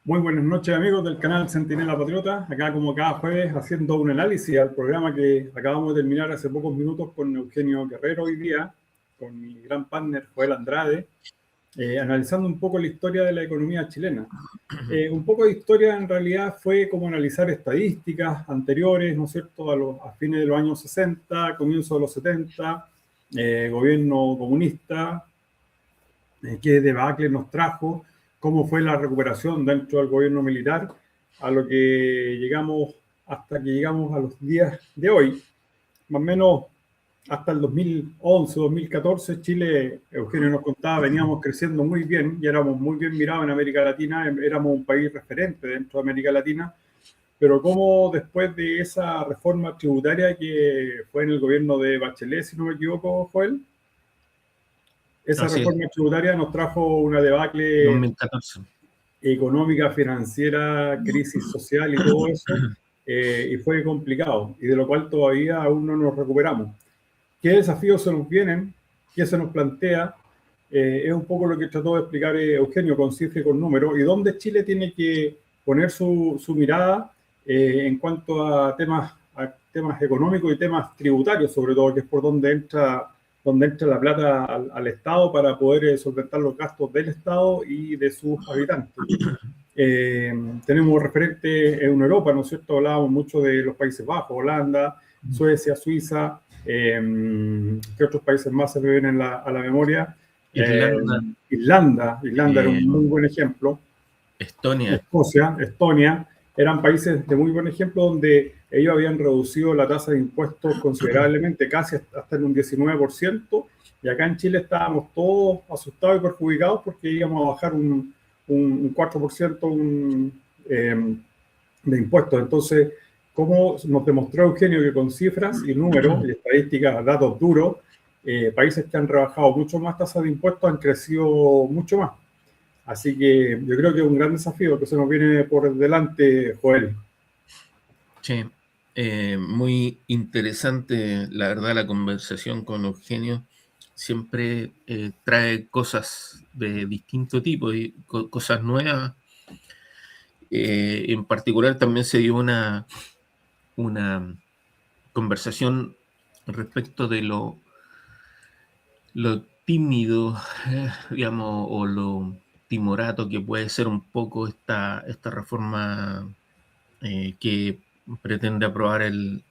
Muy buenas noches, amigos del canal Centinela Patriota. Acá, como cada jueves, haciendo un análisis al programa que acabamos de terminar hace pocos minutos con Eugenio Guerrero hoy día, con mi gran partner Joel Andrade, analizando un poco la historia de la economía chilena. Un poco de historia en realidad fue como analizar estadísticas anteriores, ¿no es cierto?, a fines de los años 60, comienzo de los 70, gobierno comunista, qué debacle nos trajo, cómo fue la recuperación dentro del gobierno militar, a lo que llegamos, hasta que llegamos a los días de hoy. Más o menos hasta el 2011, 2014, Chile, Eugenio nos contaba, veníamos creciendo muy bien y éramos muy bien mirados en América Latina, éramos un país referente dentro de América Latina, pero como después de esa reforma tributaria que fue en el gobierno de Bachelet, si no me equivoco, Joel, esa Así es, reforma tributaria nos trajo una debacle 2014. económica, financiera, crisis social y todo eso, y fue complicado, y de lo cual todavía aún no nos recuperamos. ¿Qué desafíos se nos vienen? ¿Qué se nos plantea? Es un poco lo que trató de explicar Eugenio con cifras y con números, y dónde Chile tiene que poner su mirada en cuanto a temas económicos y temas tributarios, sobre todo, que es por donde entra la plata al Estado para poder solventar los gastos del Estado y de sus habitantes. Tenemos referentes en Europa, ¿no es cierto? Hablábamos mucho de los Países Bajos, Holanda, Suecia, Suiza, ¿qué otros países más se me vienen a la memoria? Irlanda, Irlanda era eh, un muy buen ejemplo. Estonia. Escocia, Estonia, eran países de muy buen ejemplo donde ellos habían reducido la tasa de impuestos considerablemente, casi hasta en un 19%, y acá en Chile estábamos todos asustados y perjudicados porque íbamos a bajar un 4% de impuestos. Entonces, como nos demostró Eugenio que con cifras y números y estadísticas, datos duros, países que han rebajado mucho más tasas de impuestos han crecido mucho más. Así que yo creo que es un gran desafío que se nos viene por delante, Joel. Sí, muy interesante, la verdad, la conversación con Eugenio. Siempre trae cosas de distinto tipo y cosas nuevas. En particular también se dio una conversación respecto de lo tímido, digamos, o lo timorato que puede ser un poco esta reforma que pretende aprobar el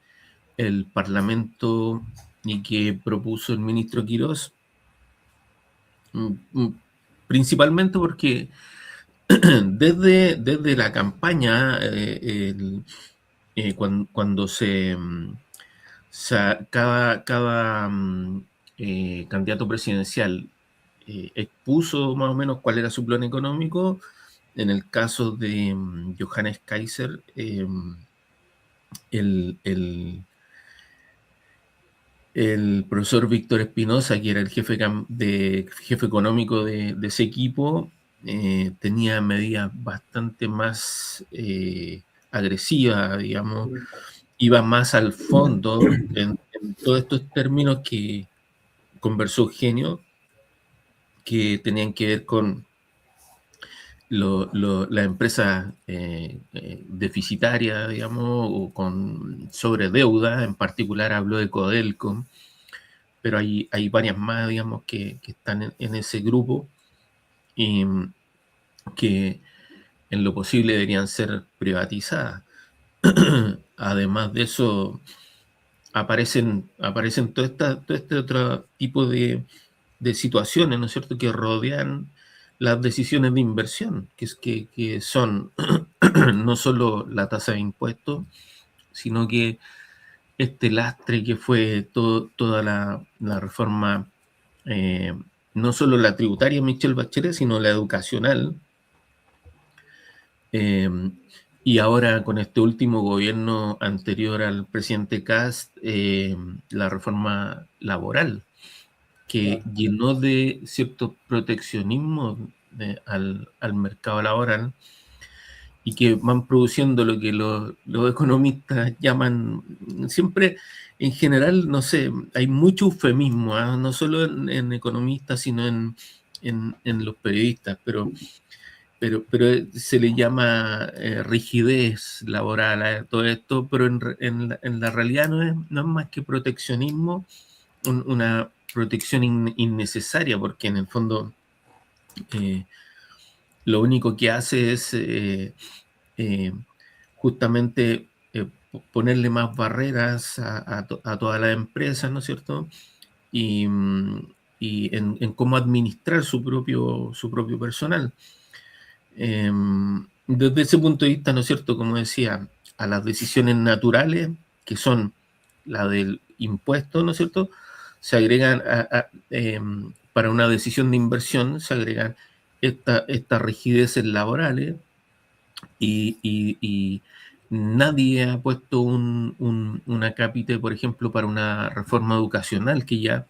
Parlamento y que propuso el ministro Quirós, principalmente porque desde la campaña, cuando cada candidato presidencial expuso más o menos cuál era su plan económico. En el caso de Johannes Kaiser, el profesor Víctor Espinosa, que era el jefe económico de ese equipo, tenía medidas bastante más agresivas, digamos, iba más al fondo en todos estos términos que conversó Eugenio, que tenían que ver con las empresas deficitarias, digamos, o con sobredeuda. En particular habló de Codelco, pero hay varias más, digamos, que están en ese grupo y que en lo posible deberían ser privatizadas. Además de eso, aparecen todo este otro tipo de situaciones, ¿no es cierto?, que rodean las decisiones de inversión, que son no solo la tasa de impuestos, sino que este lastre que fue toda la reforma, no solo la tributaria Michelle Bachelet, sino la educacional. Y ahora con este último gobierno anterior al presidente Kast, la reforma laboral, que llenó de cierto proteccionismo al mercado laboral y que van produciendo lo que los economistas llaman, siempre en general, no sé, hay mucho eufemismo, no solo en economistas, sino en los periodistas, pero pero se le llama rigidez laboral a todo esto, pero en la realidad no es más que proteccionismo, una protección innecesaria, porque en el fondo lo único que hace es justamente ponerle más barreras a todas las empresas, ¿no es cierto? Y en cómo administrar su propio personal. Desde ese punto de vista, ¿no es cierto? Como decía, a las decisiones naturales, que son la del impuesto, ¿no es cierto? Se agregan, para una decisión de inversión, se agregan estas rigideces laborales y nadie ha puesto un acápite, por ejemplo, para una reforma educacional, que ya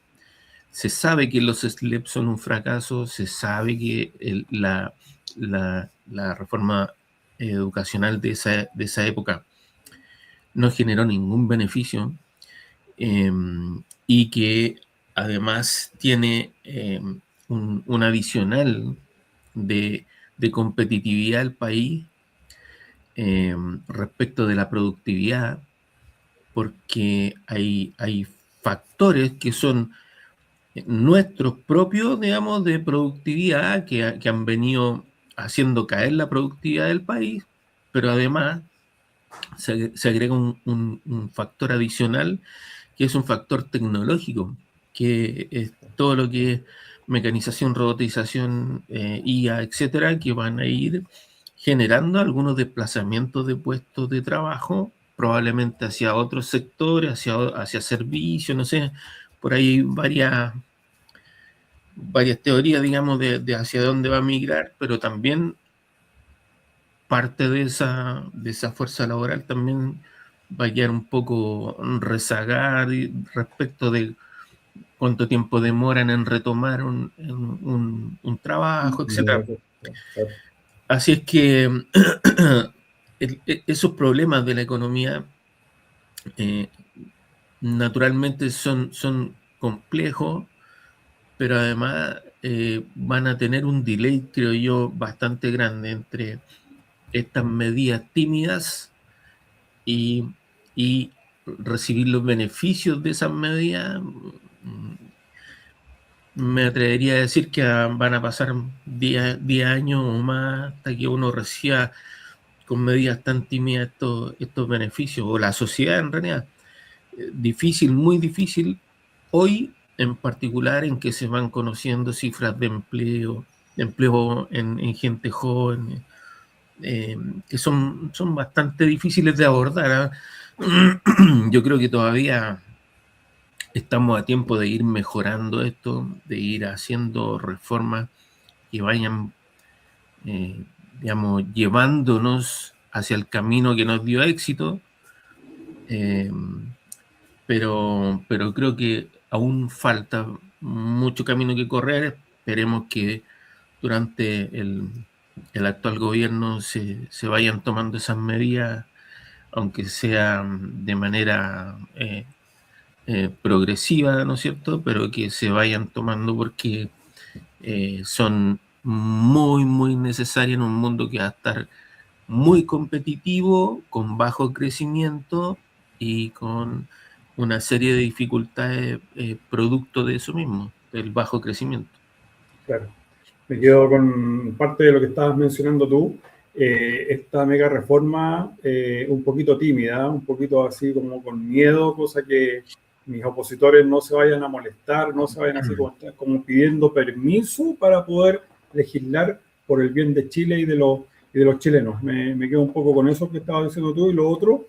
se sabe que los SLEP son un fracaso, se sabe que la reforma educacional de esa época no generó ningún beneficio, y que además tiene un adicional de competitividad al país respecto de la productividad, porque hay factores que son nuestros propios, digamos, de productividad que han venido haciendo caer la productividad del país, pero además se agrega un factor adicional, que es un factor tecnológico, que es todo lo que es mecanización, robotización, IA, etcétera, que van a ir generando algunos desplazamientos de puestos de trabajo, probablemente hacia otros sectores, hacia servicios, no sé, por ahí varias teorías, digamos, de hacia dónde va a migrar, pero también parte de esa fuerza laboral también va a quedar un poco rezagada respecto de cuánto tiempo demoran en retomar un trabajo, etc. Así es que esos problemas de la economía naturalmente son complejos, pero además van a tener un delay, creo yo, bastante grande entre estas medidas tímidas y recibir los beneficios de esas medidas. Me atrevería a decir que van a pasar 10 años o más hasta que uno reciba con medidas tan tímidas estos beneficios, o la sociedad en realidad. Difícil, muy difícil, hoy en particular, en que se van conociendo cifras de empleo en gente joven, que son bastante difíciles de abordar. Yo creo que todavía estamos a tiempo de ir mejorando esto, de ir haciendo reformas que vayan, digamos, llevándonos hacia el camino que nos dio éxito, pero creo que aún falta mucho camino que correr. Esperemos que durante el actual gobierno se vayan tomando esas medidas, aunque sea de manera progresiva, ¿no es cierto? Pero que se vayan tomando, porque son muy, muy necesarias en un mundo que va a estar muy competitivo, con bajo crecimiento y con una serie de dificultades producto de eso mismo, del bajo crecimiento. Claro. Me quedo con parte de lo que estabas mencionando tú. Esta mega reforma un poquito tímida, un poquito así como con miedo, cosa que mis opositores no se vayan a molestar, no se vayan así como pidiendo permiso para poder legislar por el bien de Chile y de los chilenos. Me quedo un poco con eso que estabas diciendo tú. Y lo otro,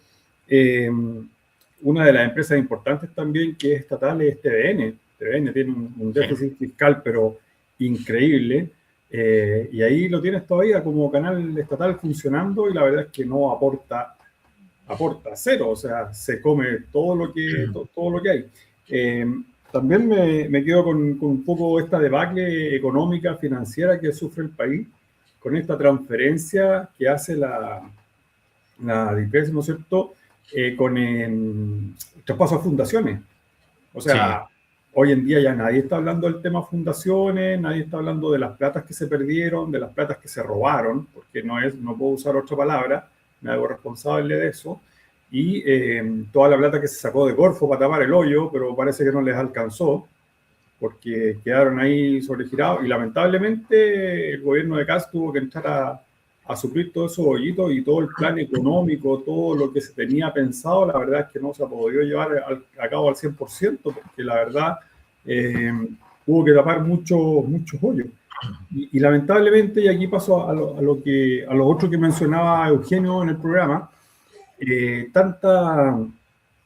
una de las empresas importantes también que es estatal es TVN. TVN tiene un déficit fiscal, pero increíble. Y ahí lo tienes todavía como canal estatal funcionando, y la verdad es que no aporta cero, o sea, se come todo lo que hay. También me quedo con un poco esta debacle económica, financiera que sufre el país, con esta transferencia que hace la DIPES, ¿no es cierto?, con el traspaso a fundaciones. O sea, Hoy en día ya nadie está hablando del tema fundaciones, nadie está hablando de las platas que se perdieron, de las platas que se robaron, porque no puedo usar otra palabra, me hago responsable de eso. Y toda la plata que se sacó de Corfo para tapar el hoyo, pero parece que no les alcanzó, porque quedaron ahí sobregirados. Y lamentablemente el gobierno de Kast tuvo que entrar a suplir todos esos hoyitos, y todo el plan económico, todo lo que se tenía pensado, la verdad es que no se ha podido llevar a cabo al 100%, porque la verdad hubo que tapar muchos hoyos. Y lamentablemente, y aquí paso a lo otro que mencionaba Eugenio en el programa, tanta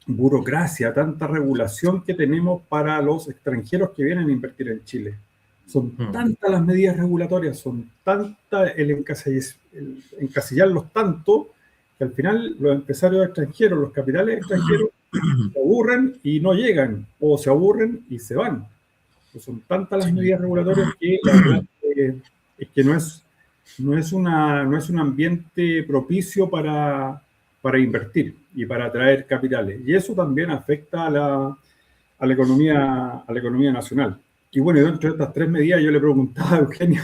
burocracia, tanta regulación que tenemos para los extranjeros que vienen a invertir en Chile. Son tantas las medidas regulatorias, son tantas el encasillarlos tanto, que al final los empresarios extranjeros, los capitales extranjeros, se aburren y no llegan, o se aburren y se van. Pues son tantas las medidas regulatorias que la verdad es que no es un ambiente propicio para invertir y para atraer capitales. Y eso también afecta a la economía nacional. Y bueno, y dentro de estas tres medidas yo le preguntaba a Eugenio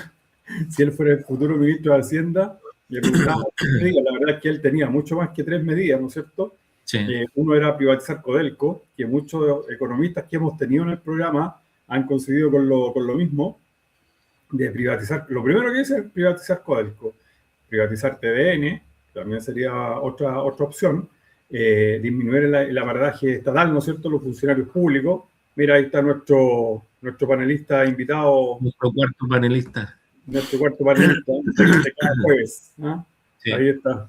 si él fuera el futuro ministro de Hacienda, le preguntaba tres medidas. La verdad es que él tenía mucho más que tres medidas, ¿no es cierto? Sí. Uno era privatizar Codelco, que muchos economistas que hemos tenido en el programa han coincidido con lo mismo, de privatizar. Lo primero que dice es privatizar Codelco, privatizar TVN, también sería otra opción, disminuir el abordaje estatal, ¿no es cierto?, los funcionarios públicos. Mira, ahí está nuestro panelista invitado. Nuestro cuarto panelista. Nuestro cuarto panelista, de cada jueves. ¿Ah? Sí. Ahí está.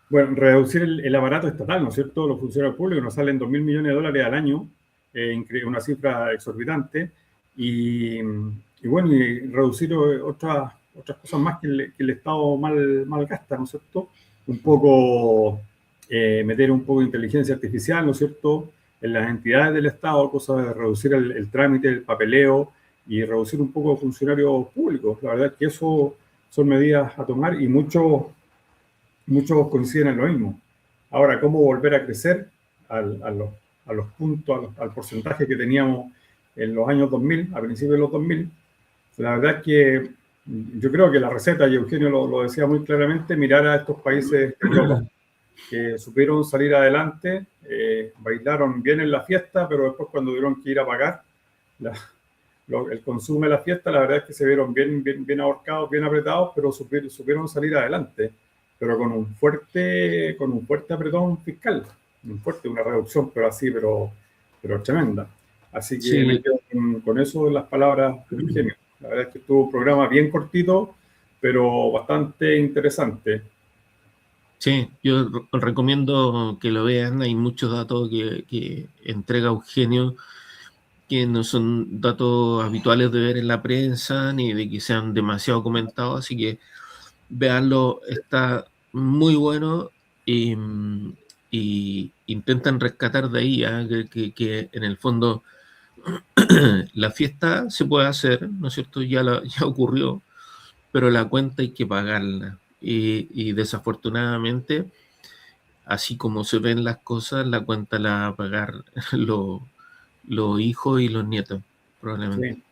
Bueno, reducir el aparato estatal, ¿no es cierto?, los funcionarios públicos nos salen 2.000 millones de dólares al año, una cifra exorbitante, y bueno, y reducir otras cosas más que el Estado mal gasta, ¿no es cierto? Un poco, meter un poco de inteligencia artificial, ¿no es cierto?, en las entidades del Estado, cosa de reducir el trámite, el papeleo, y reducir un poco funcionarios públicos. La verdad es que eso son medidas a tomar, y muchos coinciden en lo mismo. Ahora, ¿cómo volver a crecer a los puntos, al porcentaje que teníamos en los años 2000, a principios de los 2000? La verdad es que yo creo que la receta, y Eugenio lo decía muy claramente, mirar a estos países de Europa, que supieron salir adelante, bailaron bien en la fiesta, pero después cuando tuvieron que ir a pagar el consumo de la fiesta, la verdad es que se vieron bien ahorcados, bien apretados, pero supieron salir adelante, pero con un fuerte apretón fiscal, una reducción, pero tremenda. Así que sí, me quedo con eso de las palabras de Eugenio. La verdad es que tuvo un programa bien cortito, pero bastante interesante. Sí, yo recomiendo que lo vean. Hay muchos datos que entrega Eugenio que no son datos habituales de ver en la prensa ni de que sean demasiado comentados, así que véanlo, está muy bueno, y intentan rescatar de ahí que en el fondo la fiesta se puede hacer, ¿no es cierto? Ya ocurrió, pero la cuenta hay que pagarla, y desafortunadamente, así como se ven las cosas, la cuenta la va a pagar los hijos y los nietos, probablemente. Sí.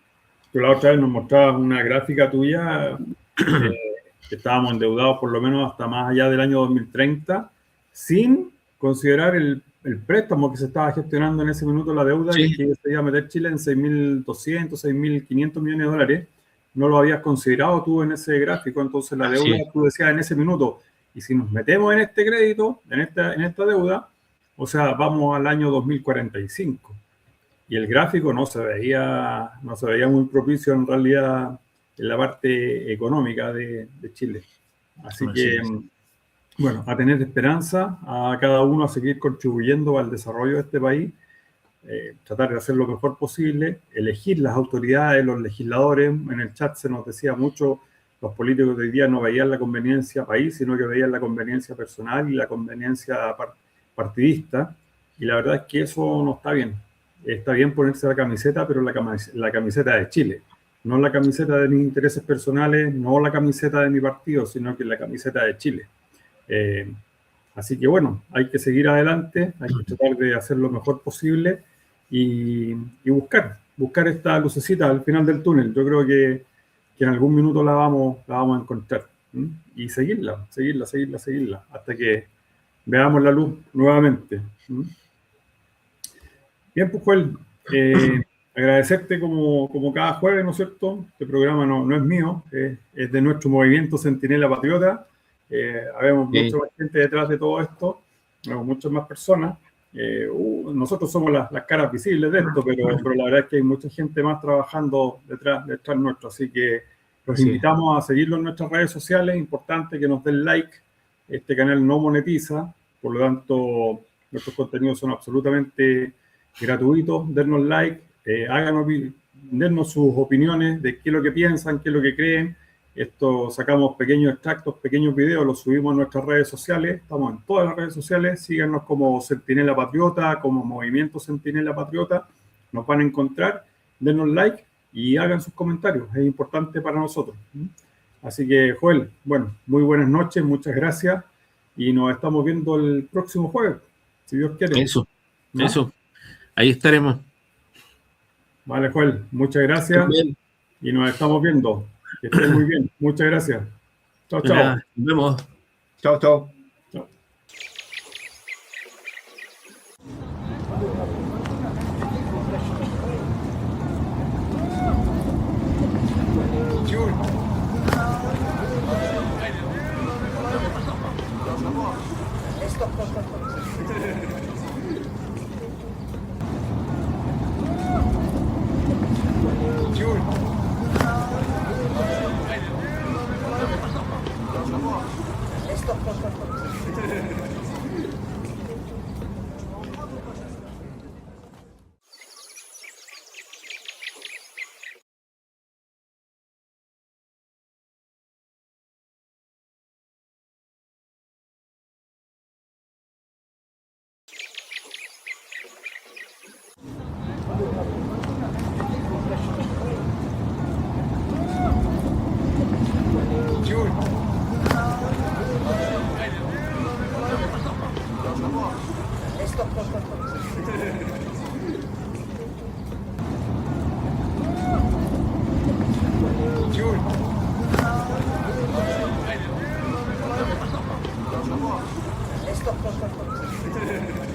Tú la otra vez nos mostrabas una gráfica tuya, que estábamos endeudados por lo menos hasta más allá del año 2030, sin considerar el préstamo que se estaba gestionando en ese minuto, la deuda, sí, que se iba a meter Chile en 6.200, 6.500 millones de dólares. No lo habías considerado tú en ese gráfico, entonces la deuda, sí, tú decías en ese minuto, y si nos metemos en este crédito, en esta deuda, o sea, vamos al año 2045. Y el gráfico no se veía muy propicio en realidad en la parte económica de Chile. Así que, bueno, a tener esperanza, a cada uno a seguir contribuyendo al desarrollo de este país, tratar de hacer lo mejor posible, elegir las autoridades, los legisladores. En el chat se nos decía mucho, los políticos de hoy día no veían la conveniencia país, sino que veían la conveniencia personal y la conveniencia partidista, y la verdad es que eso no está bien. Está bien ponerse la camiseta, pero la camiseta de Chile, no la camiseta de mis intereses personales, no la camiseta de mi partido, sino que la camiseta de Chile. Así que bueno, hay que seguir adelante, hay que tratar de hacer lo mejor posible, y buscar esta lucecita al final del túnel. Yo creo que en algún minuto la vamos a encontrar. Y seguirla, hasta que veamos la luz nuevamente. Bien, pues, Joel, agradecerte como cada jueves, ¿no es cierto? Este programa no es mío, es de nuestro movimiento Centinela Patriota. Habemos mucha más gente detrás de todo esto, muchas más personas. Nosotros somos las caras visibles de esto, pero la verdad es que hay mucha gente más trabajando detrás nuestro, así que los invitamos a seguirlo en nuestras redes sociales. Es importante que nos den like. Este canal no monetiza, por lo tanto nuestros contenidos son absolutamente gratuitos. Dennos like, dennos sus opiniones de qué es lo que piensan, qué es lo que creen. Sacamos pequeños extractos, pequeños videos, los subimos a nuestras redes sociales. Estamos en todas las redes sociales. Síganos como Centinela Patriota, como Movimiento Centinela Patriota. Nos van a encontrar. Dennos like y hagan sus comentarios. Es importante para nosotros. Así que, Joel, bueno, muy buenas noches, muchas gracias. Y nos estamos viendo el próximo jueves, si Dios quiere. Eso. Ahí estaremos. Vale, Joel, muchas gracias. Y nos estamos viendo. Que estén muy bien. Muchas gracias. Chao, chao. Nos vemos. Chao, chao. Stop.